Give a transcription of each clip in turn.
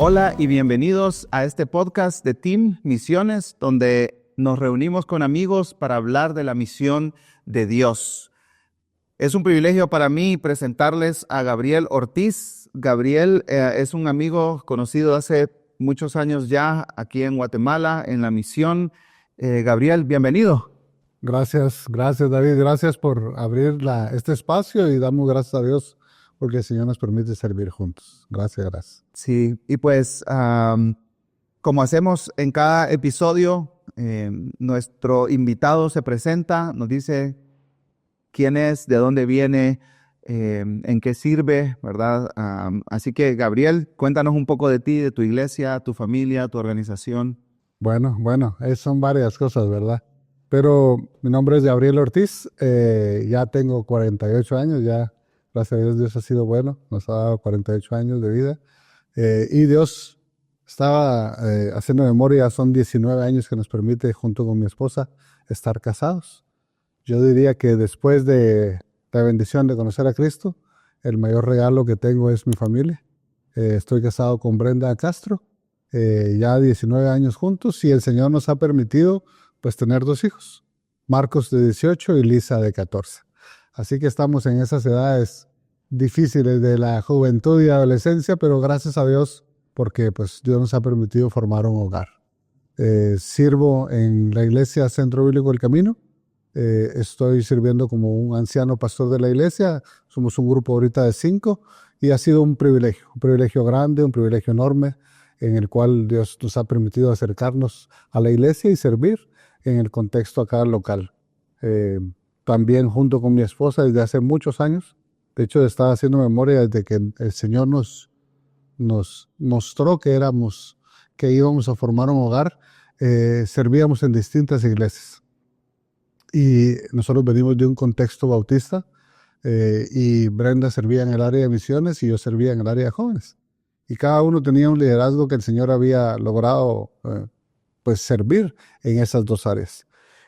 Hola y bienvenidos a este podcast de Team Misiones, donde nos reunimos con amigos para hablar de la misión de Dios. Es un privilegio para mí presentarles a Gabriel Ortiz. Gabriel es un amigo conocido hace muchos años ya aquí en Guatemala, en la misión. Gabriel, bienvenido. Gracias David, gracias por abrir este espacio y damos gracias a Dios porque el Señor nos permite servir juntos. Gracias. Sí, y pues como hacemos en cada episodio, nuestro invitado se presenta, nos dice quién es, de dónde viene, en qué sirve, ¿verdad? Así que, Gabriel, cuéntanos un poco de ti, de tu iglesia, tu familia, tu organización. Bueno, son varias cosas, ¿verdad? Pero mi nombre es Gabriel Ortiz, ya tengo 48 años, ya gracias a Dios ha sido bueno, nos ha dado 48 años de vida. Y Dios estaba haciendo memoria, son 19 años que nos permite, junto con mi esposa, estar casados. Yo diría que después de la bendición de conocer a Cristo, el mayor regalo que tengo es mi familia. Estoy casado con Brenda Castro, ya 19 años juntos, y el Señor nos ha permitido pues tener 2 hijos, Marcos de 18 y Lisa de 14. Así que estamos en esas edades difíciles de la juventud y adolescencia, pero gracias a Dios porque pues Dios nos ha permitido formar un hogar. Sirvo en la iglesia Centro Bíblico El Camino. Estoy sirviendo como un anciano pastor de la iglesia. Somos un grupo ahorita de 5 y ha sido un privilegio grande, un privilegio enorme en el cual Dios nos ha permitido acercarnos a la iglesia y servir en el contexto acá local. También junto con mi esposa desde hace muchos años. De hecho, estaba haciendo memoria desde que el Señor nos mostró que íbamos a formar un hogar. Servíamos en distintas iglesias. Y nosotros venimos de un contexto bautista y Brenda servía en el área de misiones y yo servía en el área de jóvenes. Y cada uno tenía un liderazgo que el Señor había logrado pues servir en esas 2 áreas.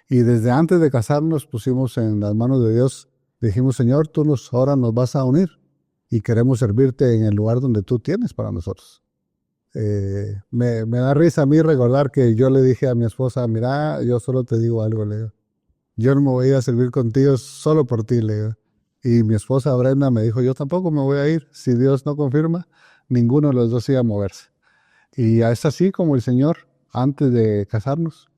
Y desde antes de casarnos pusimos en las manos de Dios, dijimos, Señor, ahora nos vas a unir y queremos servirte en el lugar donde tú tienes para nosotros. Me da risa a mí recordar que yo le dije a mi esposa, mira, yo solo te digo algo, le digo. Yo no me voy a ir a servir contigo solo por ti, le digo. Y mi esposa Brenda me dijo, yo tampoco me voy a ir. Si Dios no confirma, ninguno de los 2 iba a moverse. Y es así como el Señor, antes de casarnos,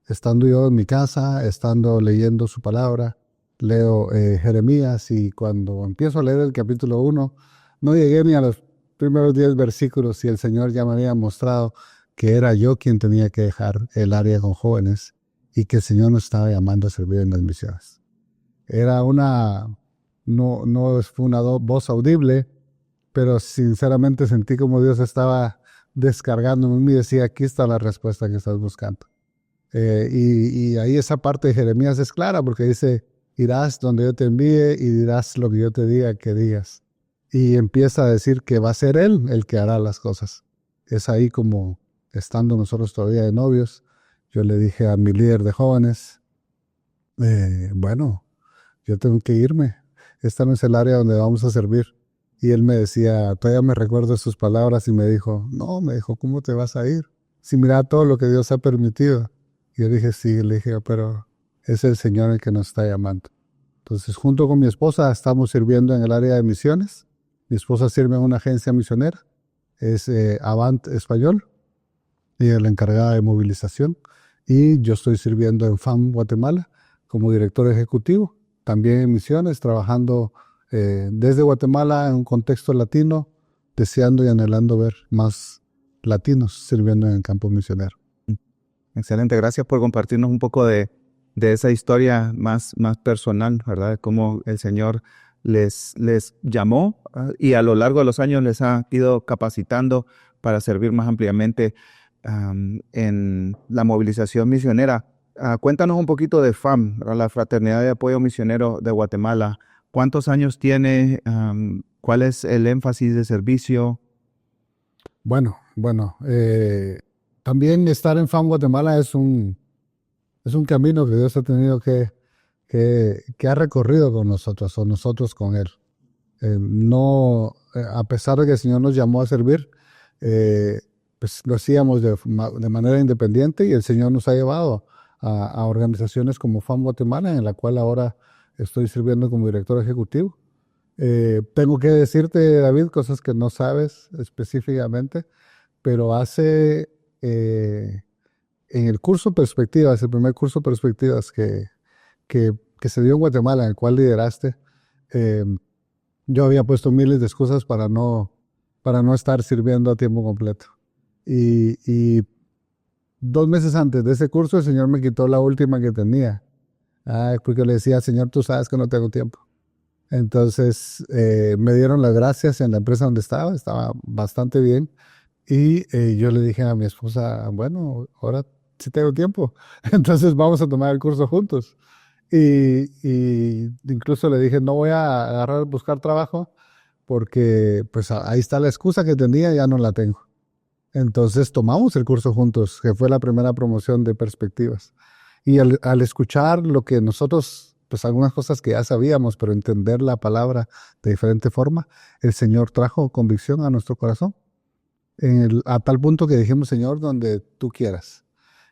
estando yo en mi casa, estando leyendo su palabra, leo Jeremías y cuando empiezo a leer el capítulo 1, no llegué ni a los primeros 10 versículos y el Señor ya me había mostrado que era yo quien tenía que dejar el área con jóvenes y que el Señor nos estaba llamando a servir en las misiones. Era no fue una voz audible, pero sinceramente sentí como Dios estaba descargándome en mí y decía, aquí está la respuesta que estás buscando. Y ahí esa parte de Jeremías es clara porque dice, irás donde yo te envíe y dirás lo que yo te diga que digas. Y empieza a decir que va a ser Él el que hará las cosas. Es ahí como, estando nosotros todavía de novios, yo le dije a mi líder de jóvenes, bueno, yo tengo que irme. Esta no es el área donde vamos a servir. Y él me decía, todavía me recuerdo sus palabras y me dijo, ¿cómo te vas a ir? Si mira todo lo que Dios ha permitido. Y yo dije, sí, le dije, pero es el Señor el que nos está llamando. Entonces, junto con mi esposa, estamos sirviendo en el área de misiones. Mi esposa sirve en una agencia misionera, es Avant Español, y es la encargada de movilización. Y yo estoy sirviendo en FAM Guatemala como director ejecutivo, también en misiones, trabajando desde Guatemala en un contexto latino, deseando y anhelando ver más latinos sirviendo en el campo misionero. Excelente, gracias por compartirnos un poco de esa historia más personal, ¿verdad? Cómo el Señor les llamó y a lo largo de los años les ha ido capacitando para servir más ampliamente en la movilización misionera. Cuéntanos un poquito de FAM, ¿verdad? La Fraternidad de Apoyo Misionero de Guatemala. ¿Cuántos años tiene? ¿Cuál es el énfasis de servicio? Bueno, también estar en FAM Guatemala es un camino que Dios ha tenido que ha recorrido con nosotros o nosotros con Él. A pesar de que el Señor nos llamó a servir, pues lo hacíamos de manera independiente y el Señor nos ha llevado a organizaciones como FAM Guatemala, en la cual ahora estoy sirviendo como director ejecutivo. Tengo que decirte, David, cosas que no sabes específicamente, pero en el curso Perspectivas, el primer curso Perspectivas que se dio en Guatemala, en el cual lideraste, eh, yo había puesto miles de excusas para no estar sirviendo a tiempo completo. Y 2 meses antes de ese curso, el Señor me quitó la última que tenía. Porque le decía, Señor, tú sabes que no tengo tiempo. Entonces, me dieron las gracias en la empresa donde estaba bastante bien. Y yo le dije a mi esposa, bueno, ahora sí tengo tiempo, entonces vamos a tomar el curso juntos. Y incluso le dije, no voy a agarrar, buscar trabajo, porque pues ahí está la excusa que tenía, ya no la tengo. Entonces tomamos el curso juntos, que fue la primera promoción de Perspectivas. Y al escuchar lo que nosotros, pues algunas cosas que ya sabíamos, pero entender la palabra de diferente forma, el Señor trajo convicción a nuestro corazón. A tal punto que dijimos, Señor, donde tú quieras.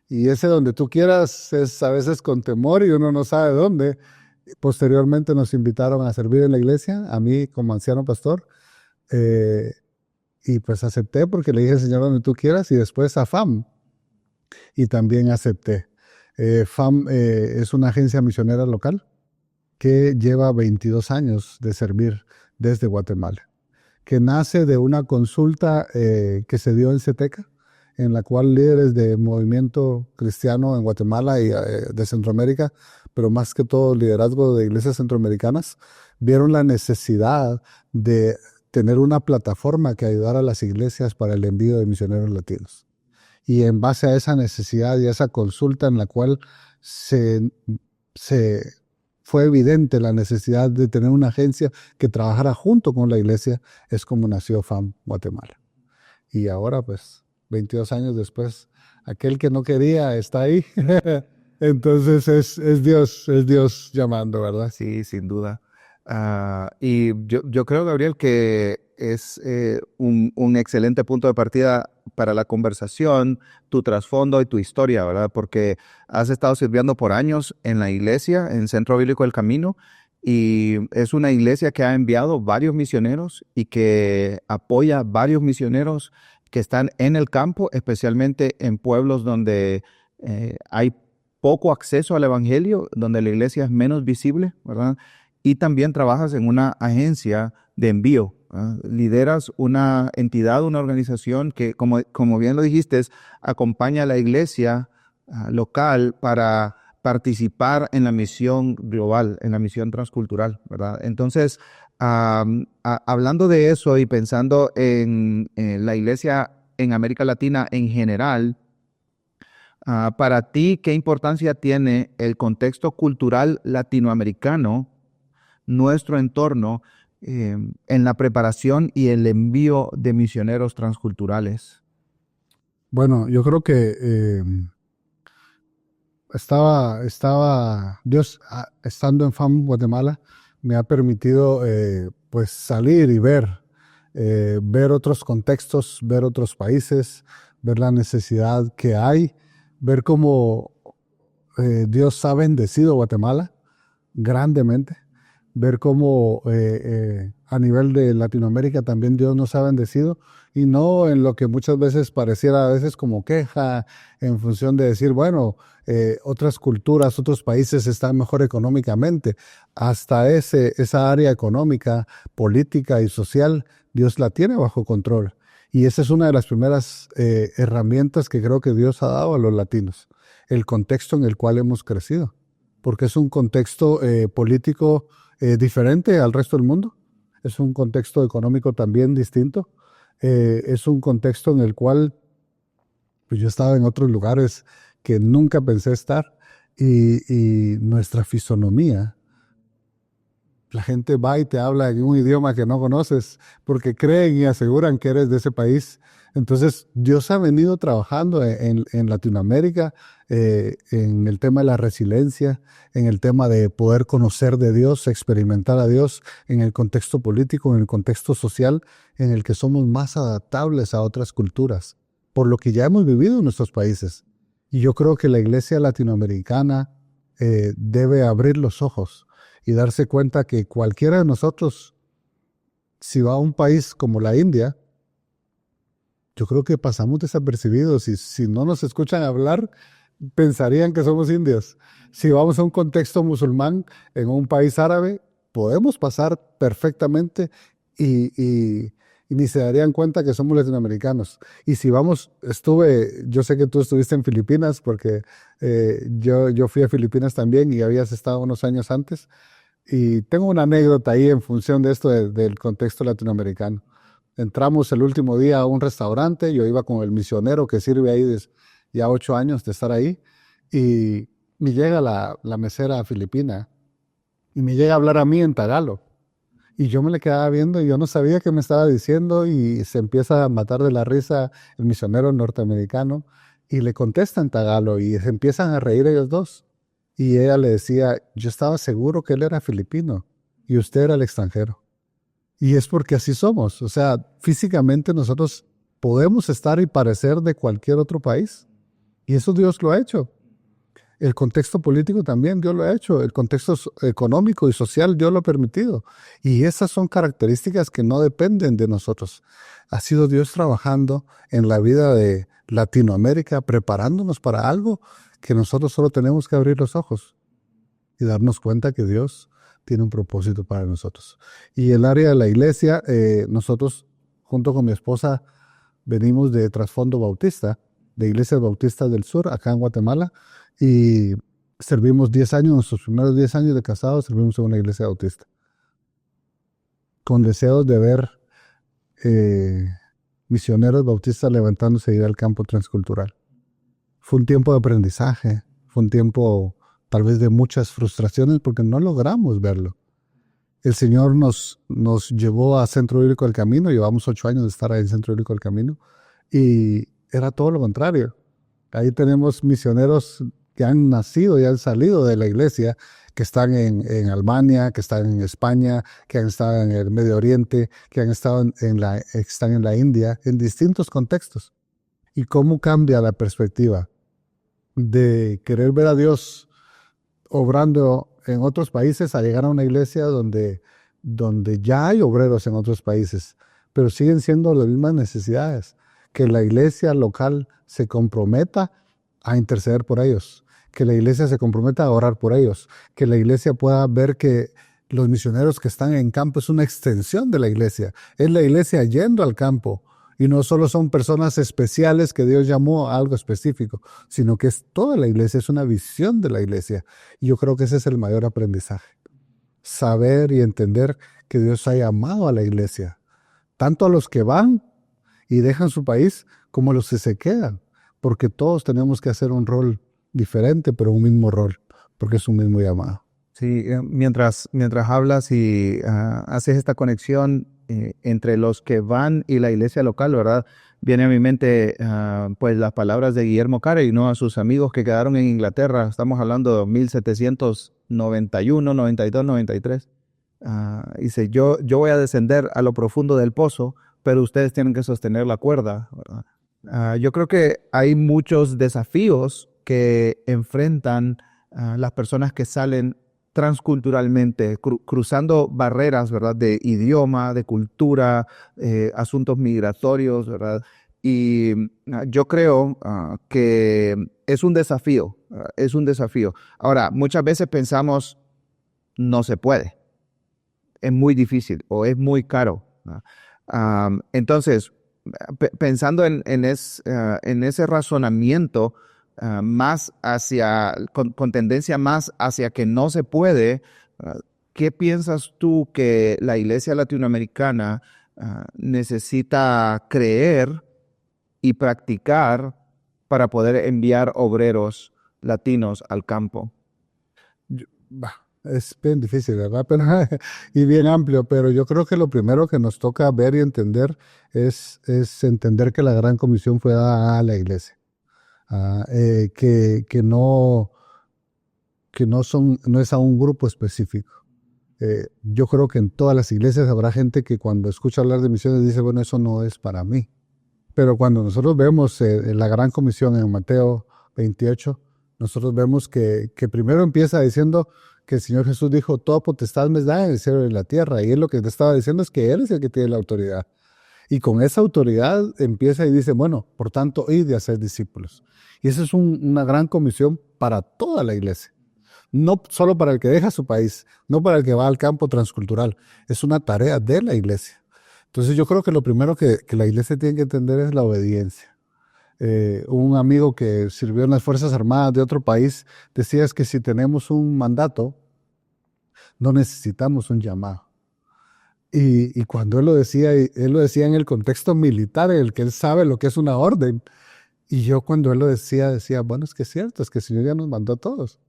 Y ese donde tú quieras es a veces con temor y uno no sabe dónde. Posteriormente nos invitaron a servir en la iglesia, a mí como anciano pastor, eh, y pues acepté porque le dije, Señor, donde tú quieras, y después a FAM, y también acepté. FAM es una agencia misionera local que lleva 22 años de servir desde Guatemala, que nace de una consulta que se dio en CETECA, en la cual líderes de movimiento cristiano en Guatemala y de Centroamérica, pero más que todo liderazgo de iglesias centroamericanas, vieron la necesidad de tener una plataforma que ayudara a las iglesias para el envío de misioneros latinos. Y en base a esa necesidad y a esa consulta en la cual se fue evidente la necesidad de tener una agencia que trabajara junto con la iglesia, es como nació FAM Guatemala. Y ahora, pues, 22 años después, aquel que no quería está ahí. Entonces es Dios llamando, ¿verdad? Sí, sin duda. Y yo creo, Gabriel, que es un excelente punto de partida para la conversación, tu trasfondo y tu historia, ¿verdad? Porque has estado sirviendo por años en la iglesia, en Centro Bíblico El Camino, y es una iglesia que ha enviado varios misioneros y que apoya varios misioneros que están en el campo, especialmente en pueblos donde hay poco acceso al evangelio, donde la iglesia es menos visible, ¿verdad? Y también trabajas en una agencia de envío, ¿verdad? Lideras una entidad, una organización que, como bien lo dijiste, acompaña a la iglesia local para participar en la misión global, en la misión transcultural, ¿verdad? Entonces, hablando de eso y pensando en la iglesia en América Latina en general, para ti, ¿qué importancia tiene el contexto cultural latinoamericano, nuestro entorno, en la preparación y el envío de misioneros transculturales? Bueno, yo creo que Dios, estando en FAM Guatemala, me ha permitido pues salir y ver otros contextos, ver otros países, ver la necesidad que hay, ver cómo Dios ha bendecido Guatemala grandemente, ver cómo a nivel de Latinoamérica también Dios nos ha bendecido, y no en lo que muchas veces pareciera a veces como queja, en función de decir, bueno, otras culturas, otros países están mejor económicamente. Hasta esa área económica, política y social, Dios la tiene bajo control. Y esa es una de las primeras herramientas que creo que Dios ha dado a los latinos, el contexto en el cual hemos crecido, porque es un contexto político diferente al resto del mundo, es un contexto económico también distinto, es un contexto en el cual pues, yo estaba en otros lugares que nunca pensé estar, y nuestra fisonomía La gente va y te habla en un idioma que no conoces porque creen y aseguran que eres de ese país. Entonces, Dios ha venido trabajando en Latinoamérica, en el tema de la resiliencia, en el tema de poder conocer de Dios, experimentar a Dios, en el contexto político, en el contexto social, en el que somos más adaptables a otras culturas, por lo que ya hemos vivido en nuestros países. Y yo creo que la iglesia latinoamericana debe abrir los ojos y darse cuenta que cualquiera de nosotros, si va a un país como la India, yo creo que pasamos desapercibidos y si no nos escuchan hablar, pensarían que somos indios. Si vamos a un contexto musulmán en un país árabe, podemos pasar perfectamente y ni se darían cuenta que somos latinoamericanos. Y si vamos, yo sé que tú estuviste en Filipinas porque yo fui a Filipinas también y habías estado unos años antes. Y tengo una anécdota ahí en función de esto del contexto latinoamericano. Entramos el último día a un restaurante, yo iba con el misionero que sirve ahí desde ya 8 años de estar ahí, y me llega la mesera filipina y me llega a hablar a mí en tagalo. Y yo me le quedaba viendo y yo no sabía qué me estaba diciendo y se empieza a matar de la risa el misionero norteamericano y le contesta en tagalo y se empiezan a reír ellos dos. Y ella le decía, yo estaba seguro que él era filipino y usted era el extranjero. Y es porque así somos. O sea, físicamente nosotros podemos estar y parecer de cualquier otro país. Y eso Dios lo ha hecho. El contexto político también Dios lo ha hecho. El contexto económico y social Dios lo ha permitido. Y esas son características que no dependen de nosotros. Ha sido Dios trabajando en la vida de Latinoamérica, preparándonos para algo que nosotros solo tenemos que abrir los ojos y darnos cuenta que Dios tiene un propósito para nosotros. Y el área de la iglesia, nosotros junto con mi esposa venimos de trasfondo bautista, de Iglesias Bautistas del Sur, acá en Guatemala, y servimos 10 años, nuestros primeros 10 años de casados, servimos en una iglesia bautista, con deseos de ver misioneros bautistas levantándose y ir al campo transcultural. Fue un tiempo de aprendizaje, fue un tiempo tal vez de muchas frustraciones porque no logramos verlo. El Señor nos llevó a Centro Bíblico del Camino, llevamos 8 años de estar ahí en Centro Bíblico del Camino, y era todo lo contrario. Ahí tenemos misioneros que han nacido y han salido de la iglesia, que están en Alemania, que están en España, que han estado en el Medio Oriente, que han estado están en la India, en distintos contextos. ¿Y cómo cambia la perspectiva de querer ver a Dios obrando en otros países a llegar a una iglesia donde ya hay obreros en otros países, pero siguen siendo las mismas necesidades? Que la iglesia local se comprometa a interceder por ellos, que la iglesia se comprometa a orar por ellos, que la iglesia pueda ver que los misioneros que están en campo es una extensión de la iglesia, es la iglesia yendo al campo. Y no solo son personas especiales que Dios llamó a algo específico, sino que es toda la iglesia, es una visión de la iglesia. Y yo creo que ese es el mayor aprendizaje. Saber y entender que Dios ha llamado a la iglesia, tanto a los que van y dejan su país, como a los que se quedan. Porque todos tenemos que hacer un rol diferente, pero un mismo rol, porque es un mismo llamado. Sí, mientras hablas y haces esta conexión entre los que van y la iglesia local, ¿verdad? Viene a mi mente pues las palabras de Guillermo Carey, ¿no? A sus amigos que quedaron en Inglaterra. Estamos hablando de 1791, 92, 93. Dice, yo voy a descender a lo profundo del pozo, pero ustedes tienen que sostener la cuerda, ¿verdad? Yo creo que hay muchos desafíos que enfrentan las personas que salen transculturalmente, cruzando barreras, ¿verdad? De idioma, de cultura, asuntos migratorios, ¿verdad? Y yo creo que es un desafío, es un desafío. Ahora, muchas veces pensamos, no se puede, es muy difícil o es muy caro. Entonces, pensando en ese razonamiento, más con tendencia más hacia que no se puede, ¿qué piensas tú que la iglesia latinoamericana necesita creer y practicar para poder enviar obreros latinos al campo? Es bien difícil, ¿verdad? Pero, y bien amplio, pero yo creo que lo primero que nos toca ver y entender es entender que la gran comisión fue dada a la iglesia. Que no es a un grupo específico. Yo creo que en todas las iglesias habrá gente que cuando escucha hablar de misiones dice, bueno, eso no es para mí. Pero cuando nosotros vemos la gran comisión en Mateo 28, nosotros vemos que primero empieza diciendo que el Señor Jesús dijo, toda potestad me da en el cielo y en la tierra. Y él lo que te estaba diciendo es que Él es el que tiene la autoridad. Y con esa autoridad empieza y dice, bueno, por tanto, id y hacer discípulos. Y esa es una gran comisión para toda la iglesia. No solo para el que deja su país, no para el que va al campo transcultural. Es una tarea de la iglesia. Entonces yo creo que lo primero que la iglesia tiene que entender es la obediencia. Un amigo que sirvió en las Fuerzas Armadas de otro país decía es que si tenemos un mandato, no necesitamos un llamado. Y cuando él lo decía en el contexto militar, en el que él sabe lo que es una orden. Y yo cuando él lo decía, bueno, es que es cierto, es que el Señor ya nos mandó a todos.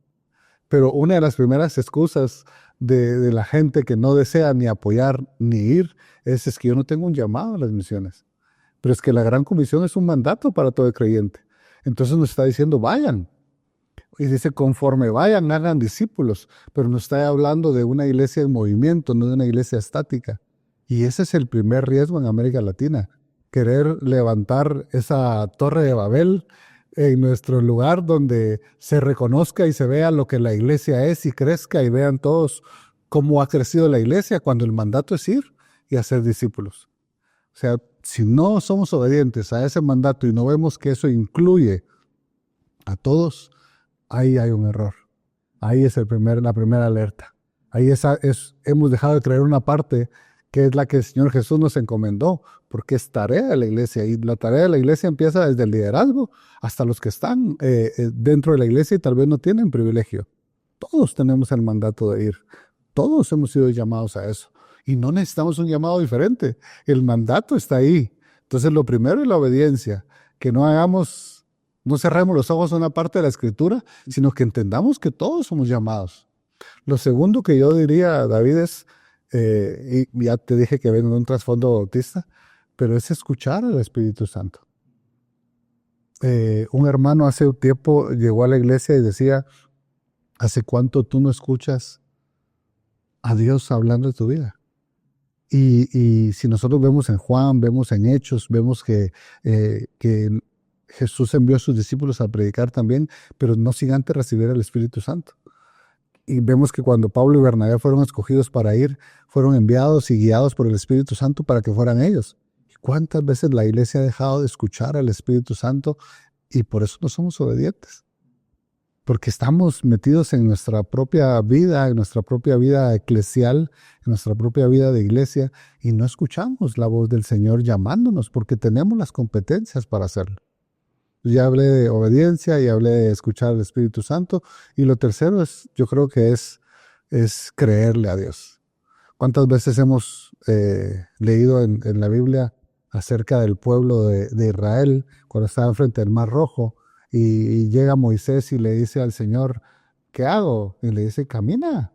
Pero una de las primeras excusas de la gente que no desea ni apoyar ni ir es que yo no tengo un llamado a las misiones. Pero es que la gran comisión es un mandato para todo creyente. Entonces nos está diciendo, vayan. Y dice, conforme vayan, hagan discípulos. Pero nos está hablando de una iglesia en movimiento, no de una iglesia estática. Y ese es el primer riesgo en América Latina. Querer levantar esa torre de Babel en nuestro lugar donde se reconozca y se vea lo que la iglesia es y crezca y vean todos cómo ha crecido la iglesia cuando el mandato es ir y hacer discípulos. O sea, si no somos obedientes a ese mandato y no vemos que eso incluye a todos, ahí hay un error. Ahí es la primera alerta. Ahí hemos dejado de creer una parte que es la que el Señor Jesús nos encomendó, porque es tarea de la iglesia. Y la tarea de la iglesia empieza desde el liderazgo hasta los que están dentro de la iglesia y tal vez no tienen privilegio. Todos tenemos el mandato de ir. Todos hemos sido llamados a eso. Y no necesitamos un llamado diferente. El mandato está ahí. Entonces, lo primero es la obediencia. Que no cerremos los ojos a una parte de la Escritura, sino que entendamos que todos somos llamados. Lo segundo que yo diría, David, es, y ya te dije que vengo de un trasfondo bautista, pero es escuchar al Espíritu Santo. Un hermano hace un tiempo llegó a la iglesia y decía, ¿hace cuánto tú no escuchas a Dios hablando de tu vida? Y si nosotros vemos en Juan, vemos en Hechos, vemos que Jesús envió a sus discípulos a predicar también, pero no sin antes recibir el Espíritu Santo. Y vemos que cuando Pablo y Bernabé fueron escogidos para ir, fueron enviados y guiados por el Espíritu Santo para que fueran ellos. ¿Cuántas veces la iglesia ha dejado de escuchar al Espíritu Santo y por eso no somos obedientes? Porque estamos metidos en nuestra propia vida eclesial, en nuestra propia vida de iglesia, y no escuchamos la voz del Señor llamándonos porque tenemos las competencias para hacerlo. Ya hablé de obediencia y hablé de escuchar al Espíritu Santo. Y lo tercero yo creo que es creerle a Dios. ¿Cuántas veces hemos leído en la Biblia acerca del pueblo de Israel cuando estaba frente al Mar Rojo y llega Moisés y le dice al Señor, ¿qué hago? Y le dice, camina,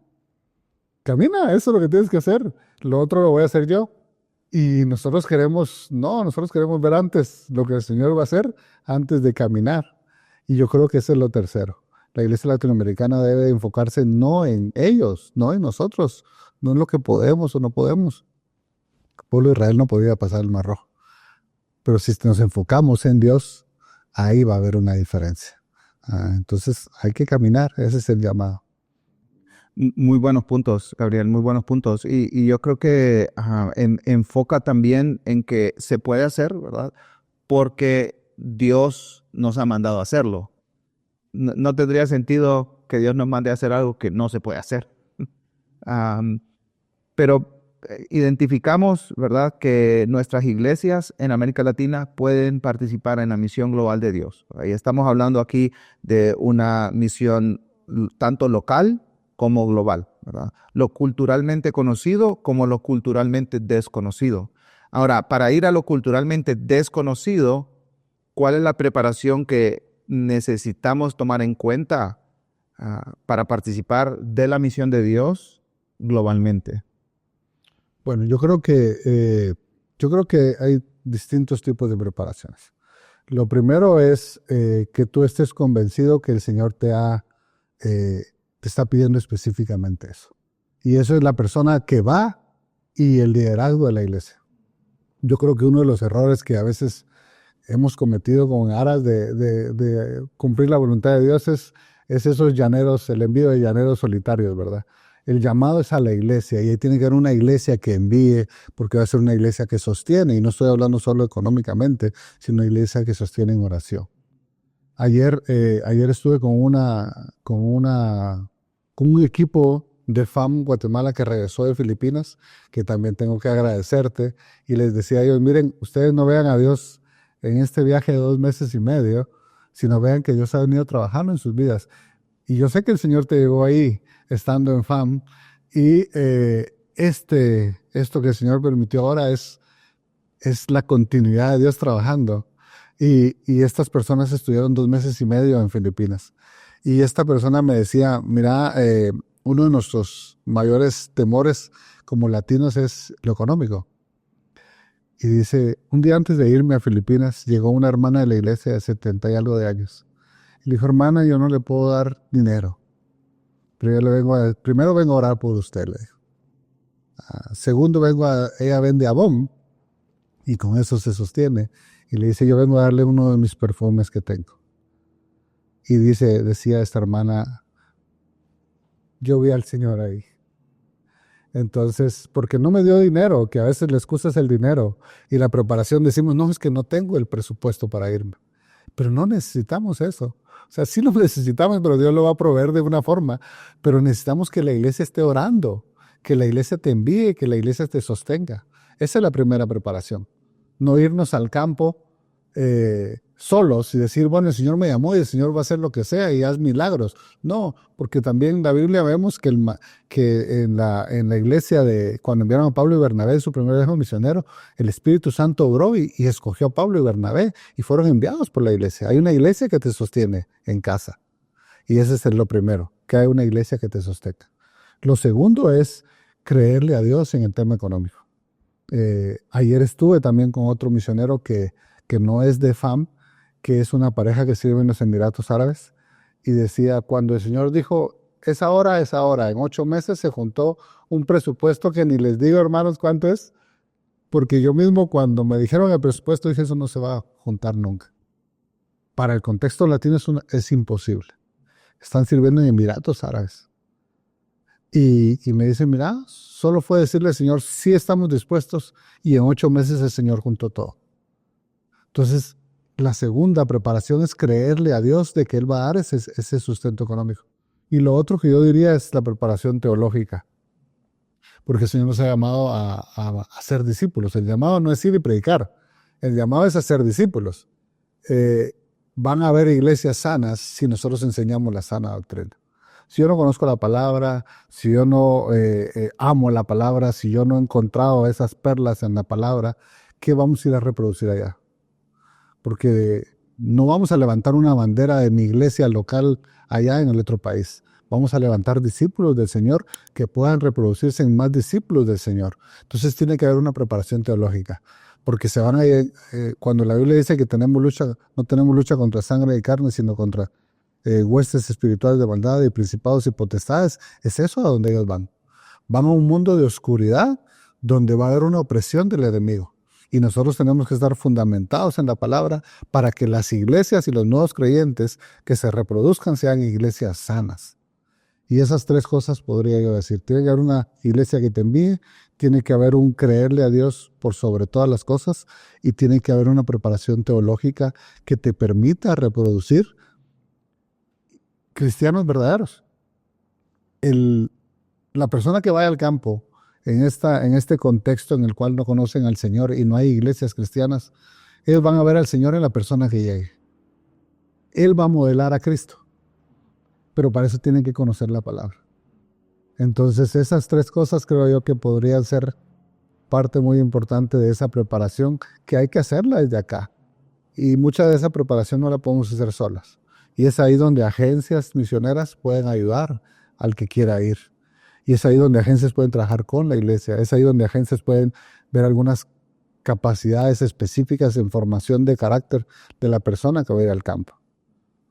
eso es lo que tienes que hacer. Lo otro lo voy a hacer yo. Y nosotros queremos ver antes lo que el Señor va a hacer antes de caminar. Y yo creo que eso es lo tercero. La iglesia latinoamericana debe enfocarse no en ellos, no en nosotros, no en lo que podemos o no podemos. El pueblo de Israel no podía pasar el Mar Rojo. Pero si nos enfocamos en Dios, ahí va a haber una diferencia. Entonces hay que caminar, ese es el llamado. Muy buenos puntos, Gabriel, muy buenos puntos. Y yo creo que enfoca también en que se puede hacer, ¿verdad? Porque Dios nos ha mandado a hacerlo. No tendría sentido que Dios nos mande a hacer algo que no se puede hacer. Pero identificamos, ¿verdad?, que nuestras iglesias en América Latina pueden participar en la misión global de Dios. Y estamos hablando aquí de una misión tanto local como global, ¿verdad? Lo culturalmente conocido como lo culturalmente desconocido. Ahora, para ir a lo culturalmente desconocido, ¿cuál es la preparación que necesitamos tomar en cuenta para participar de la misión de Dios globalmente? Bueno, yo creo que hay distintos tipos de preparaciones. Lo primero es que tú estés convencido que el Señor te está pidiendo específicamente eso. Y eso es la persona que va y el liderazgo de la iglesia. Yo creo que uno de los errores que a veces hemos cometido con aras de cumplir la voluntad de Dios es esos llaneros, el envío de llaneros solitarios, ¿verdad? El llamado es a la iglesia y ahí tiene que haber una iglesia que envíe, porque va a ser una iglesia que sostiene, y no estoy hablando solo económicamente, sino una iglesia que sostiene en oración. Ayer estuve con un equipo de FAM Guatemala que regresó de Filipinas, que también tengo que agradecerte, y les decía yo, miren, ustedes no vean a Dios en este viaje de 2 meses y medio, sino vean que Dios ha venido trabajando en sus vidas. Y yo sé que el Señor te llegó ahí, estando en FAM, y esto que el Señor permitió ahora es la continuidad de Dios trabajando. Y estas personas estuvieron 2 meses y medio en Filipinas. Y esta persona me decía, mira, uno de nuestros mayores temores como latinos es lo económico. Y dice, un día antes de irme a Filipinas, llegó una hermana de la iglesia de 70 y algo de años. Y le dijo, hermana, yo no le puedo dar dinero. Pero primero vengo a orar por usted, le dijo. Segundo, ella vende Avon y con eso se sostiene. Y le dice, yo vengo a darle uno de mis perfumes que tengo. Y decía esta hermana, yo vi al Señor ahí. Entonces, porque no me dio dinero, que a veces la excusa es el dinero. Y la preparación decimos, no, es que no tengo el presupuesto para irme. Pero no necesitamos eso. O sea, sí lo necesitamos, pero Dios lo va a proveer de una forma. Pero necesitamos que la iglesia esté orando, que la iglesia te envíe, que la iglesia te sostenga. Esa es la primera preparación. No irnos al campo solos y decir, bueno, el Señor me llamó y el Señor va a hacer lo que sea y haz milagros. No, porque también en la Biblia vemos que en la iglesia cuando enviaron a Pablo y Bernabé en su primer viaje misionero, el Espíritu Santo obró y escogió a Pablo y Bernabé y fueron enviados por la iglesia. Hay una iglesia que te sostiene en casa. Y ese es lo primero, que hay una iglesia que te sostenga. Lo segundo es creerle a Dios en el tema económico. Ayer estuve también con otro misionero que no es de FAM, que es una pareja que sirve en los Emiratos Árabes, y decía, cuando el Señor dijo, es ahora, en 8 meses se juntó un presupuesto que ni les digo, hermanos, cuánto es, porque yo mismo cuando me dijeron el presupuesto dije, eso no se va a juntar nunca. Para el contexto latino es imposible. Están sirviendo en Emiratos Árabes. Y me dicen, mira, solo fue decirle al Señor, sí estamos dispuestos, y en 8 meses el Señor juntó todo. Entonces, la segunda preparación es creerle a Dios de que Él va a dar ese sustento económico. Y lo otro que yo diría es la preparación teológica, porque el Señor nos ha llamado a ser discípulos. El llamado no es ir y predicar, el llamado es a ser discípulos. Van a haber iglesias sanas si nosotros enseñamos la sana doctrina. Si yo no conozco la palabra, si yo no amo la palabra, si yo no he encontrado esas perlas en la palabra, ¿qué vamos a ir a reproducir allá? Porque no vamos a levantar una bandera de mi iglesia local allá en el otro país. Vamos a levantar discípulos del Señor que puedan reproducirse en más discípulos del Señor. Entonces tiene que haber una preparación teológica. Porque se van a ir, cuando la Biblia dice que no tenemos lucha contra sangre y carne, sino contra huestes espirituales de maldad y principados y potestades, es eso a donde ellos van. Van a un mundo de oscuridad donde va a haber una opresión del enemigo. Y nosotros tenemos que estar fundamentados en la palabra para que las iglesias y los nuevos creyentes que se reproduzcan sean iglesias sanas. Y esas 3 cosas podría yo decir. Tiene que haber una iglesia que te envíe, tiene que haber un creerle a Dios por sobre todas las cosas y tiene que haber una preparación teológica que te permita reproducir cristianos verdaderos. La persona que vaya al campo en este contexto en el cual no conocen al Señor y no hay iglesias cristianas, ellos van a ver al Señor en la persona que llegue. Él va a modelar a Cristo, pero para eso tienen que conocer la palabra. Entonces esas 3 cosas creo yo que podrían ser parte muy importante de esa preparación que hay que hacerla desde acá. Y mucha de esa preparación no la podemos hacer solas. Y es ahí donde agencias misioneras pueden ayudar al que quiera ir. Y es ahí donde agencias pueden trabajar con la iglesia. Es ahí donde agencias pueden ver algunas capacidades específicas en formación de carácter de la persona que va a ir al campo.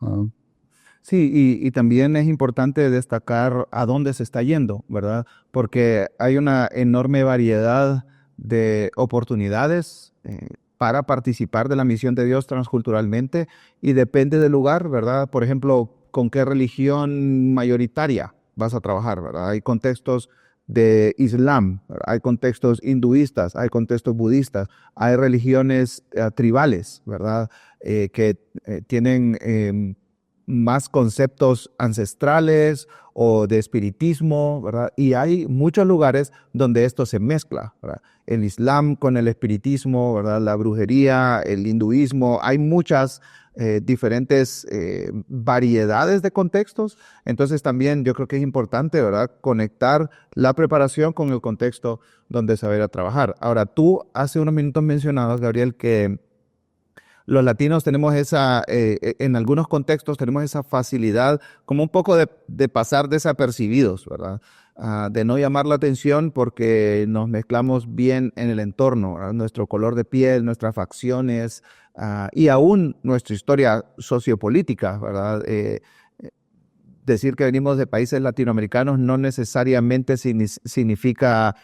Ah, Sí, y también es importante destacar a dónde se está yendo, ¿verdad? Porque hay una enorme variedad de oportunidades para participar de la misión de Dios transculturalmente y depende del lugar, ¿verdad? Por ejemplo, con qué religión mayoritaria vas a trabajar, ¿verdad? Hay contextos de Islam, ¿verdad? Hay contextos hinduistas, hay contextos budistas, hay religiones tribales, ¿verdad? Que tienen más conceptos ancestrales o de espiritismo, ¿verdad? Y hay muchos lugares donde esto se mezcla, ¿verdad? El Islam con el espiritismo, ¿verdad? La brujería, el hinduismo, hay muchas diferentes variedades de contextos. Entonces también yo creo que es importante, ¿verdad? Conectar la preparación con el contexto donde se va a ir a trabajar. Ahora, tú hace unos minutos mencionabas, Gabriel, que los latinos tenemos en algunos contextos tenemos esa facilidad como un poco de pasar desapercibidos, ¿verdad? De no llamar la atención porque nos mezclamos bien en el entorno, ¿verdad? Nuestro color de piel, nuestras facciones, y aún nuestra historia sociopolítica, ¿verdad? Decir que venimos de países latinoamericanos no necesariamente significa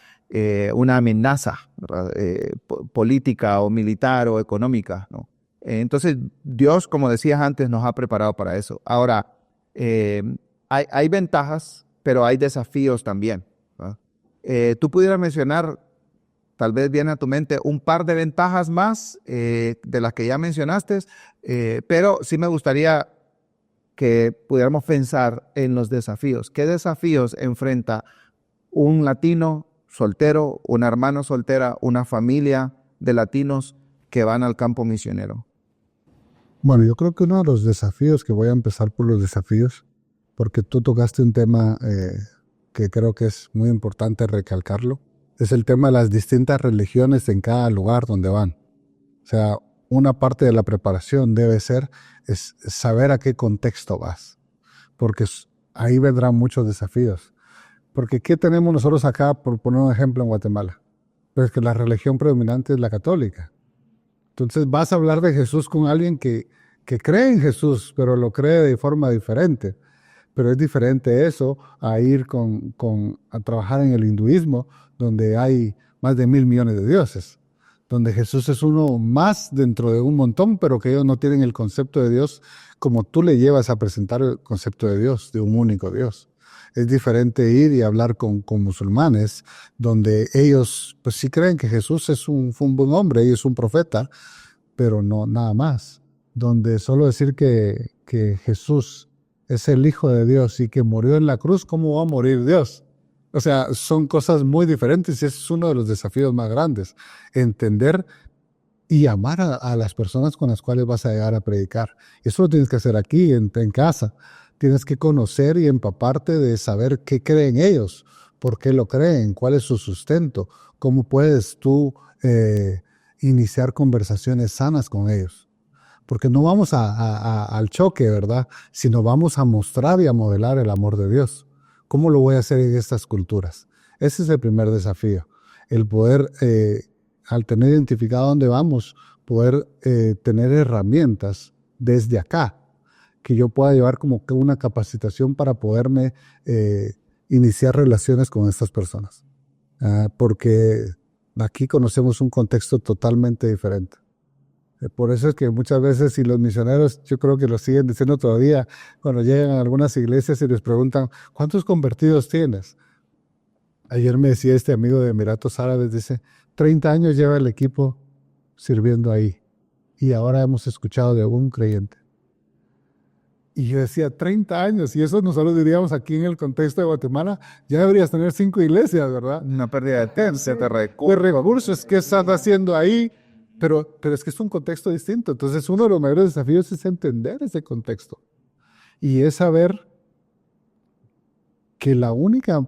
una amenaza, ¿verdad? Política o militar o económica, ¿no? Entonces, Dios, como decías antes, nos ha preparado para eso. Ahora, eh, hay ventajas, pero hay desafíos también, ¿verdad? ¿Tú pudieras mencionar, tal vez viene a tu mente, un par de ventajas más de las que ya mencionaste, pero sí me gustaría que pudiéramos pensar en los desafíos. ¿Qué desafíos enfrenta un latino soltero, una hermana soltera, una familia de latinos que van al campo misionero? Bueno, yo creo que uno de los desafíos, que voy a empezar por los desafíos, porque tú tocaste un tema que creo que es muy importante recalcarlo, es el tema de las distintas religiones en cada lugar donde van. O sea, una parte de la preparación debe ser es saber a qué contexto vas, porque ahí vendrán muchos desafíos. Porque ¿qué tenemos nosotros acá, por poner un ejemplo, en Guatemala? Pues que la religión predominante es la católica. Entonces vas a hablar de Jesús con alguien que cree en Jesús, pero lo cree de forma diferente. Pero es diferente eso a ir a trabajar en el hinduismo, donde hay más de 1.000 millones de dioses, donde Jesús es uno más dentro de un montón, pero que ellos no tienen el concepto de Dios como tú le llevas a presentar el concepto de Dios, de un único Dios. Es diferente ir y hablar con musulmanes, donde ellos pues sí creen que Jesús fue un buen hombre y es un profeta, pero no nada más. Donde solo decir que Jesús es el Hijo de Dios y que murió en la cruz, ¿cómo va a morir Dios? O sea, son cosas muy diferentes y ese es uno de los desafíos más grandes. Entender y amar a las personas con las cuales vas a llegar a predicar. Eso lo tienes que hacer aquí, en casa. Tienes que conocer y empaparte de saber qué creen ellos, por qué lo creen, cuál es su sustento, cómo puedes tú iniciar conversaciones sanas con ellos. Porque no vamos al choque, ¿verdad? Sino vamos a mostrar y a modelar el amor de Dios. ¿Cómo lo voy a hacer en estas culturas? Ese es el primer desafío. El poder, al tener identificado dónde vamos, poder tener herramientas desde acá, que yo pueda llevar como que una capacitación para poderme iniciar relaciones con estas personas. Porque aquí conocemos un contexto totalmente diferente. Por eso es que muchas veces, y los misioneros, yo creo que lo siguen diciendo todavía, cuando llegan a algunas iglesias y les preguntan, ¿cuántos convertidos tienes? Ayer me decía este amigo de Emiratos Árabes, dice, 30 años lleva el equipo sirviendo ahí, y ahora hemos escuchado de un creyente. Y yo decía, 30 años, y eso nosotros diríamos aquí en el contexto de Guatemala, ya deberías tener 5 iglesias, ¿verdad? Una pérdida de tiempo, de De recursos. recursos, ¿qué estás haciendo ahí? Pero es que es un contexto distinto. Entonces, uno de los mayores desafíos es entender ese contexto. Y es saber que la única,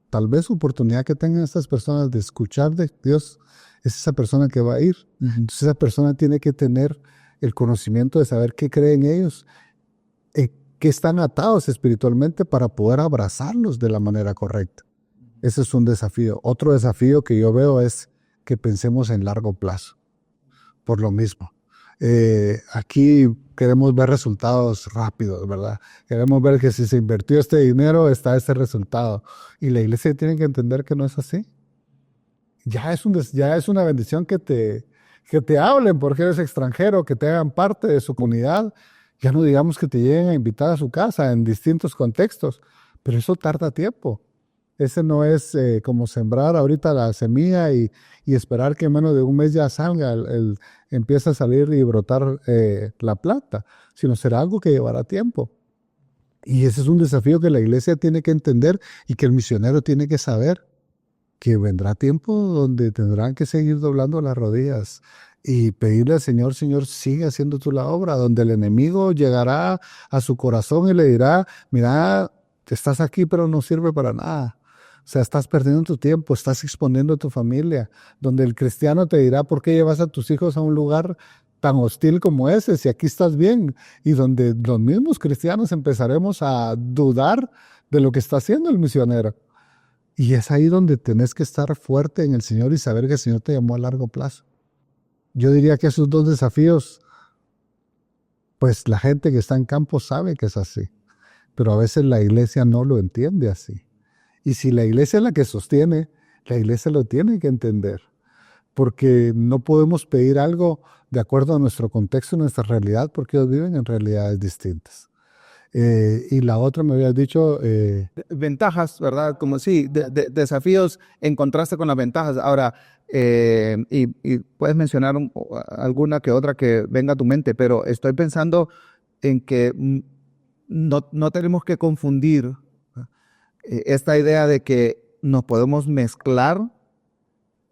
tal vez, oportunidad que tengan estas personas de escuchar de Dios es esa persona que va a ir. Entonces, esa persona tiene que tener el conocimiento de saber qué creen ellos que están atados espiritualmente para poder abrazarlos de la manera correcta. Ese es un desafío. Otro desafío que yo veo es que pensemos en largo plazo, por lo mismo. Aquí queremos ver resultados rápidos, ¿verdad? Queremos ver que si se invirtió este dinero, está este resultado. Y la iglesia tiene que entender que no es así. Ya es una bendición que te hablen porque eres extranjero, que te hagan parte de su comunidad. Ya no digamos que te lleguen a invitar a su casa en distintos contextos, pero eso tarda tiempo. Ese no es como sembrar ahorita la semilla y esperar que en menos de un mes ya salga, empiece a salir y brotar la planta, sino será algo que llevará tiempo. Y ese es un desafío que la iglesia tiene que entender y que el misionero tiene que saber, que vendrá tiempo donde tendrán que seguir doblando las rodillas y pedirle al Señor, Señor, sigue haciendo tú la obra, donde el enemigo llegará a su corazón y le dirá, mira, estás aquí pero no sirve para nada. O sea, estás perdiendo tu tiempo, estás exponiendo a tu familia, donde el cristiano te dirá, ¿por qué llevas a tus hijos a un lugar tan hostil como ese, si aquí estás bien? Y donde los mismos cristianos empezaremos a dudar de lo que está haciendo el misionero. Y es ahí donde tenés que estar fuerte en el Señor y saber que el Señor te llamó a largo plazo. Yo diría que esos dos desafíos, pues la gente que está en campo sabe que es así, pero a veces la iglesia no lo entiende así. Y si la iglesia es la que sostiene, la iglesia lo tiene que entender, porque no podemos pedir algo de acuerdo a nuestro contexto, nuestra realidad, porque ellos viven en realidades distintas. Y la otra me habías dicho... Ventajas, ¿verdad? Como sí, desafíos en contraste con las ventajas. Ahora, y puedes mencionar alguna que otra que venga a tu mente, pero estoy pensando en que no tenemos que confundir esta idea de que nos podemos mezclar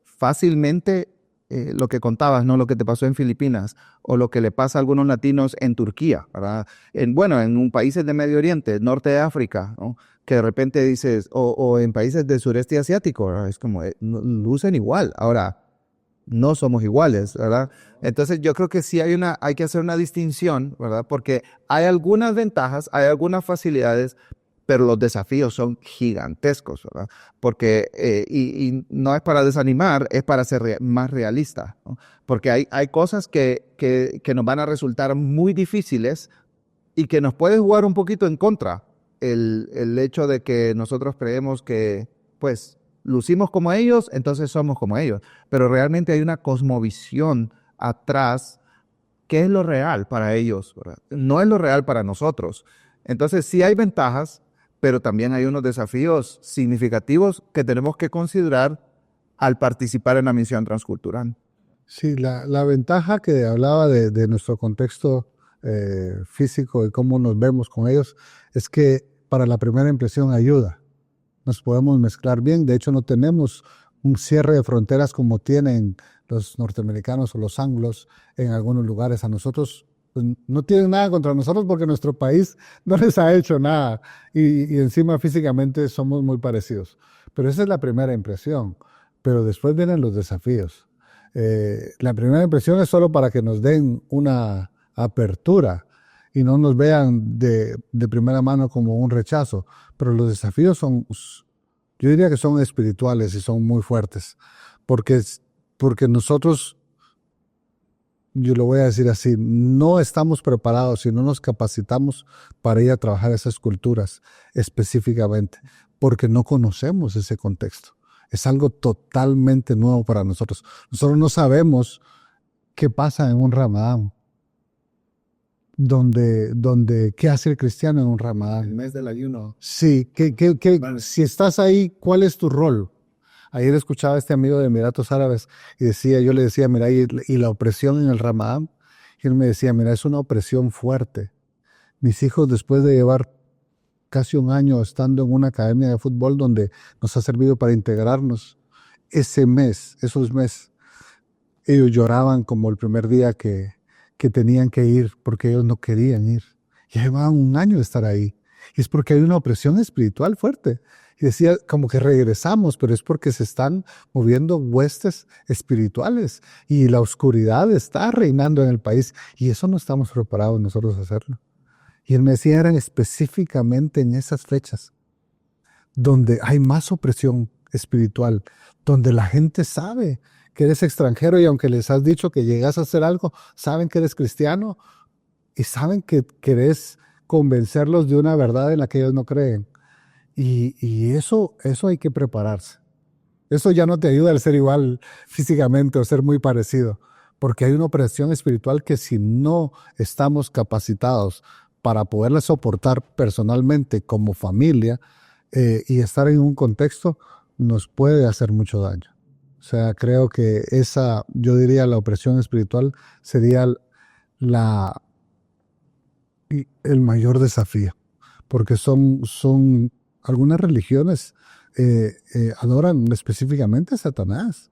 fácilmente lo que contabas, ¿no? Lo que te pasó en Filipinas o lo que le pasa a algunos latinos en Turquía, ¿verdad? En un países de Medio Oriente, norte de África, ¿no? Que de repente dices, o en países del sureste asiático, ¿verdad? Es como, lucen igual. Ahora, no somos iguales, ¿verdad? Entonces yo creo que sí hay que hacer una distinción, ¿verdad? Porque hay algunas ventajas, hay algunas facilidades, pero los desafíos son gigantescos, ¿verdad? Porque, y no es para desanimar, es para ser más realista, ¿no? Porque hay cosas que nos van a resultar muy difíciles y que nos puede jugar un poquito en contra el hecho de que nosotros creemos que, pues, lucimos como ellos, entonces somos como ellos. Pero realmente hay una cosmovisión atrás que es lo real para ellos, ¿verdad? No es lo real para nosotros. Entonces sí hay ventajas, pero también hay unos desafíos significativos que tenemos que considerar al participar en la misión transcultural. Sí, la ventaja que hablaba de nuestro contexto físico y cómo nos vemos con ellos es que para la primera impresión ayuda. Nos podemos mezclar bien. De hecho, no tenemos un cierre de fronteras como tienen los norteamericanos o los anglos en algunos lugares. A nosotros pues, no tienen nada contra nosotros porque nuestro país no les ha hecho nada y encima físicamente somos muy parecidos. Pero esa es la primera impresión. Pero después vienen los desafíos. La primera impresión es solo para que nos den una apertura y no nos vean de primera mano como un rechazo. Pero los desafíos yo diría que son espirituales y son muy fuertes. Porque nosotros, yo lo voy a decir así, no estamos preparados y no nos capacitamos para ir a trabajar esas culturas específicamente, porque no conocemos ese contexto. Es algo totalmente nuevo para nosotros. Nosotros no sabemos qué pasa en un Ramadán. ¿Qué hace el cristiano en un Ramadán? El mes del ayuno. Sí, vale. Si estás ahí, ¿cuál es tu rol? Ayer escuchaba a este amigo de Emiratos Árabes y yo le decía, mira, y la opresión en el Ramadán, y él me decía, mira, es una opresión fuerte. Mis hijos, después de llevar casi un año estando en una academia de fútbol donde nos ha servido para integrarnos, esos meses, ellos lloraban como el primer día que tenían que ir porque ellos no querían ir. Ya llevaban un año de estar ahí. Y es porque hay una opresión espiritual fuerte. Y decía, como que regresamos, pero es porque se están moviendo huestes espirituales y la oscuridad está reinando en el país. Y eso no estamos preparados nosotros a hacerlo. Y él me decía, eran específicamente en esas fechas donde hay más opresión espiritual, donde la gente sabe que eres extranjero y aunque les has dicho que llegas a hacer algo, saben que eres cristiano y saben que querés convencerlos de una verdad en la que ellos no creen. Y eso hay que prepararse. Eso ya no te ayuda a ser igual físicamente o ser muy parecido, porque hay una opresión espiritual que si no estamos capacitados para poderla soportar personalmente como familia y estar en un contexto, nos puede hacer mucho daño. O sea, creo que yo diría la opresión espiritual sería la, el mayor desafío, porque son algunas religiones adoran específicamente a Satanás.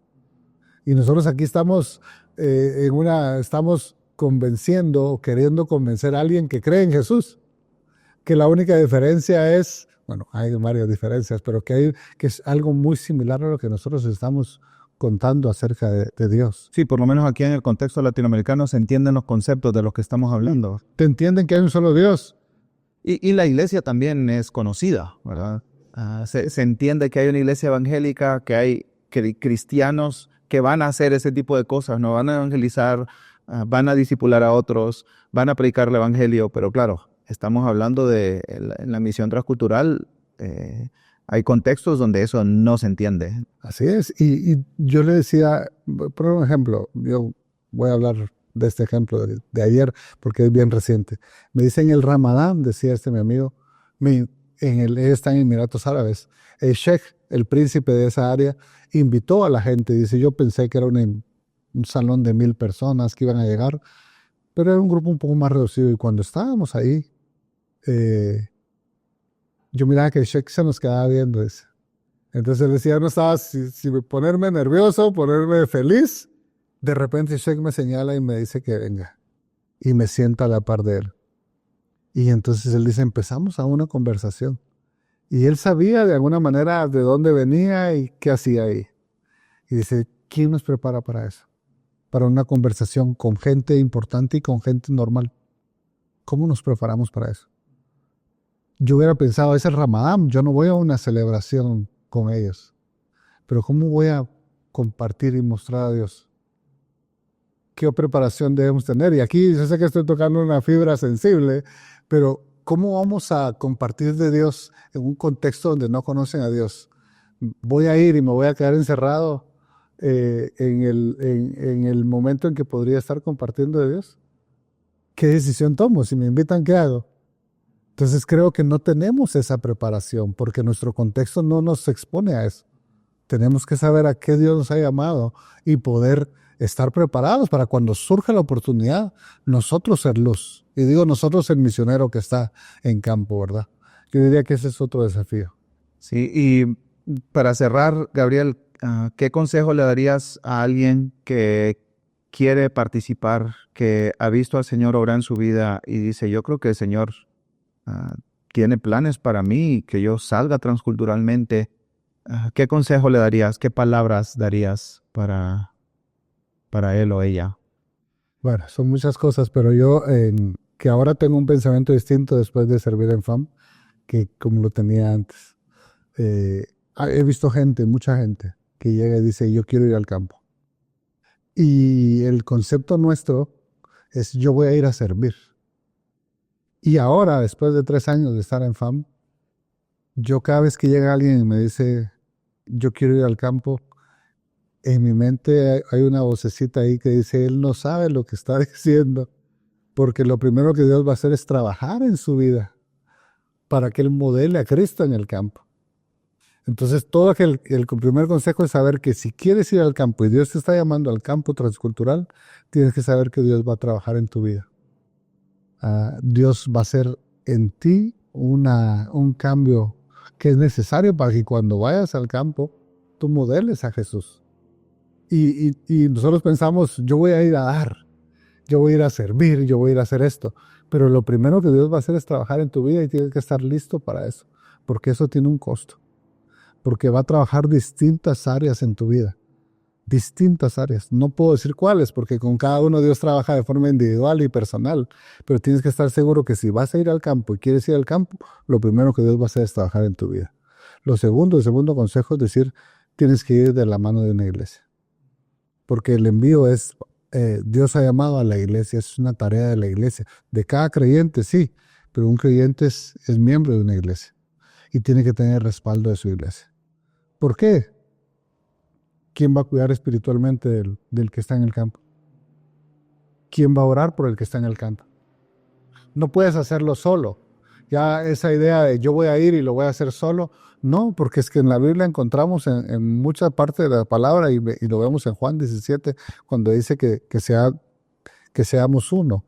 Y nosotros aquí estamos estamos convenciendo, queriendo convencer a alguien que cree en Jesús, que la única diferencia es, bueno, hay varias diferencias, pero que es algo muy similar a lo que nosotros estamos contando acerca de Dios. Sí, por lo menos aquí en el contexto latinoamericano se entienden los conceptos de los que estamos hablando. ¿Te entienden que hay un solo Dios? Y la iglesia también es conocida, ¿verdad? Se entiende que hay una iglesia evangélica, que hay cristianos que van a hacer ese tipo de cosas, no van a evangelizar, van a discipular a otros, van a predicar el evangelio, pero claro, estamos hablando en la misión transcultural, hay contextos donde eso no se entiende. Así es. Y yo le decía, por un ejemplo, yo voy a hablar de este ejemplo de ayer porque es bien reciente. Me dicen el Ramadán, decía mi amigo, él está en Emiratos Árabes. El sheikh, el príncipe de esa área, invitó a la gente. Dice, yo pensé que era un salón de 1000 personas que iban a llegar, pero era un grupo un poco más reducido. Y cuando estábamos ahí, yo miraba que el sheikh se nos quedaba viendo. Dice. Entonces él decía, no estaba si ponerme nervioso, ponerme feliz. De repente el sheikh me señala y me dice que venga. Y me sienta a la par de él. Y entonces él dice, empezamos a una conversación. Y él sabía de alguna manera de dónde venía y qué hacía ahí. Y dice, ¿quién nos prepara para eso? Para una conversación con gente importante y con gente normal. ¿Cómo nos preparamos para eso? Yo hubiera pensado, es el Ramadán, yo no voy a una celebración con ellos. Pero ¿cómo voy a compartir y mostrar a Dios? ¿Qué preparación debemos tener? Y aquí yo sé que estoy tocando una fibra sensible, pero ¿cómo vamos a compartir de Dios en un contexto donde no conocen a Dios? ¿Voy a ir y me voy a quedar encerrado en el momento en que podría estar compartiendo de Dios? ¿Qué decisión tomo? Si me invitan, ¿qué hago? Entonces creo que no tenemos esa preparación porque nuestro contexto no nos expone a eso. Tenemos que saber a qué Dios nos ha llamado y poder estar preparados para cuando surja la oportunidad, nosotros ser luz. Y digo nosotros el misionero que está en campo, ¿verdad? Yo diría que ese es otro desafío. Sí, y para cerrar, Gabriel, ¿qué consejo le darías a alguien que quiere participar, que ha visto al Señor obrar en su vida y dice, yo creo que el Señor tiene planes para mí, que yo salga transculturalmente? ¿Qué consejo le darías? ¿Qué palabras darías para él o ella? Bueno, son muchas cosas, pero yo que ahora tengo un pensamiento distinto después de servir en FAM que como lo tenía antes. He visto mucha gente, que llega y dice, yo quiero ir al campo. Y el concepto nuestro es, yo voy a ir a servir. Y ahora, después de 3 años de estar en FAM, yo cada vez que llega alguien y me dice, yo quiero ir al campo, en mi mente hay una vocecita ahí que dice, él no sabe lo que está diciendo, porque lo primero que Dios va a hacer es trabajar en su vida para que él modele a Cristo en el campo. Entonces, el primer consejo es saber que si quieres ir al campo y Dios te está llamando al campo transcultural, tienes que saber que Dios va a trabajar en tu vida. Dios va a hacer en ti un cambio que es necesario para que cuando vayas al campo, tú modeles a Jesús. Y nosotros pensamos, yo voy a ir a dar, yo voy a ir a servir, yo voy a ir a hacer esto. Pero lo primero que Dios va a hacer es trabajar en tu vida y tienes que estar listo para eso, porque eso tiene un costo. Porque va a trabajar distintas áreas en tu vida. distintas áreas. No puedo decir cuáles, porque con cada uno Dios trabaja de forma individual y personal, pero tienes que estar seguro que si vas a ir al campo y quieres ir al campo, lo primero que Dios va a hacer es trabajar en tu vida. El segundo consejo es decir, tienes que ir de la mano de una iglesia, porque el envío es, Dios ha llamado a la iglesia, es una tarea de la iglesia, de cada creyente, sí, pero un creyente es miembro de una iglesia y tiene que tener respaldo de su iglesia. ¿Por qué? ¿Quién va a cuidar espiritualmente del que está en el campo? ¿Quién va a orar por el que está en el campo? No puedes hacerlo solo. Ya esa idea de yo voy a ir y lo voy a hacer solo, no, porque es que en la Biblia encontramos en mucha parte de la palabra y lo vemos en Juan 17, cuando dice que seamos uno,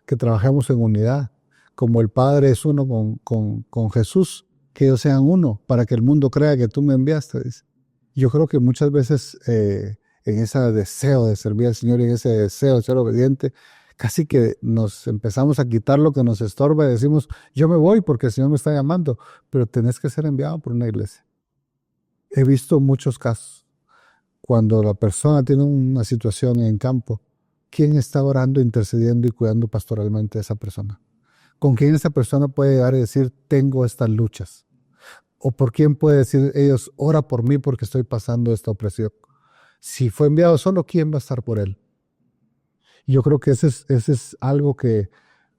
que trabajemos en unidad, como el Padre es uno con Jesús, que ellos sean uno, para que el mundo crea que tú me enviaste, dice. Yo creo que muchas veces en ese deseo de servir al Señor y en ese deseo de ser obediente, casi que nos empezamos a quitar lo que nos estorba y decimos, yo me voy porque el Señor me está llamando, pero tenés que ser enviado por una iglesia. He visto muchos casos, cuando la persona tiene una situación en campo, ¿quién está orando, intercediendo y cuidando pastoralmente a esa persona? ¿Con quién esa persona puede llegar y decir, tengo estas luchas? ¿O por quién puede decir ellos, ora por mí porque estoy pasando esta opresión? Si fue enviado solo, ¿quién va a estar por él? Yo creo que ese es algo que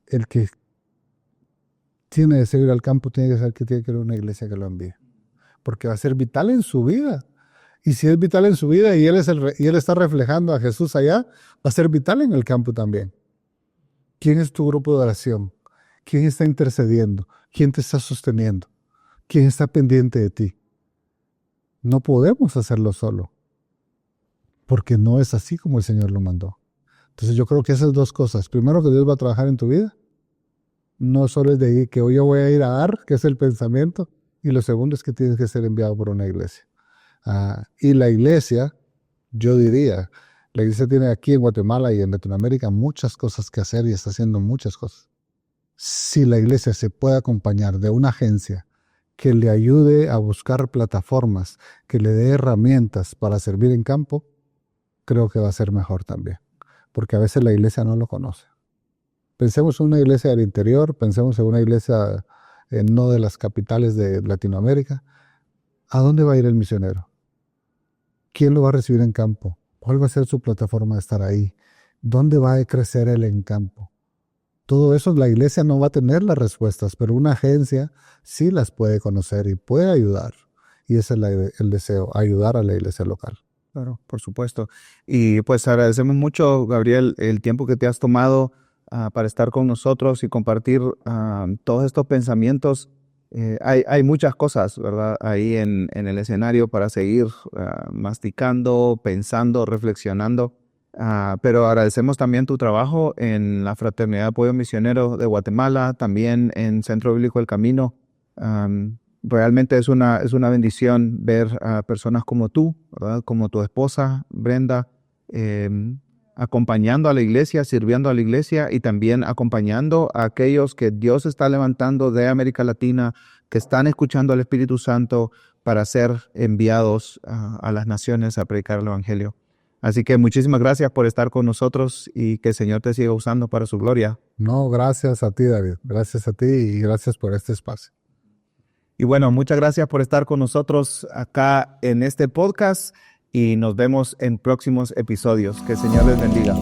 el que tiene deseo de ir al campo tiene que saber que tiene que ir a una iglesia que lo envíe. Porque va a ser vital en su vida. Y si es vital en su vida y él está reflejando a Jesús allá, va a ser vital en el campo también. ¿Quién es tu grupo de oración? ¿Quién está intercediendo? ¿Quién te está sosteniendo? ¿Quién está pendiente de ti? No podemos hacerlo solo, porque no es así como el Señor lo mandó. Entonces yo creo que esas dos cosas. Primero, que Dios va a trabajar en tu vida. No solo es de ahí que hoy yo voy a ir a dar, que es el pensamiento. Y lo segundo es que tienes que ser enviado por una iglesia. Y la iglesia, yo diría, la iglesia tiene aquí en Guatemala y en Latinoamérica muchas cosas que hacer y está haciendo muchas cosas. Si la iglesia se puede acompañar de una agencia que le ayude a buscar plataformas, que le dé herramientas para servir en campo, creo que va a ser mejor también. Porque a veces la iglesia no lo conoce. Pensemos en una iglesia del interior, pensemos en una iglesia no de las capitales de Latinoamérica. ¿A dónde va a ir el misionero? ¿Quién lo va a recibir en campo? ¿Cuál va a ser su plataforma de estar ahí? ¿Dónde va a crecer él en campo? Todo eso la iglesia no va a tener las respuestas, pero una agencia sí las puede conocer y puede ayudar. Y ese es el deseo, ayudar a la iglesia local. Claro, por supuesto. Y pues agradecemos mucho, Gabriel, el tiempo que te has tomado para estar con nosotros y compartir todos estos pensamientos. Hay muchas cosas, ¿verdad? Ahí en el escenario para seguir masticando, pensando, reflexionando. Pero agradecemos también tu trabajo en la Fraternidad de Apoyo Misionero de Guatemala, también en Centro Bíblico El Camino. Realmente es una bendición ver a personas como tú, ¿verdad? Como tu esposa, Brenda, acompañando a la iglesia, sirviendo a la iglesia y también acompañando a aquellos que Dios está levantando de América Latina, que están escuchando al Espíritu Santo para ser enviados a las naciones a predicar el Evangelio. Así que muchísimas gracias por estar con nosotros y que el Señor te siga usando para su gloria. No, gracias a ti, David. Gracias a ti y gracias por este espacio. Y bueno, muchas gracias por estar con nosotros acá en este podcast y nos vemos en próximos episodios. Que el Señor les bendiga.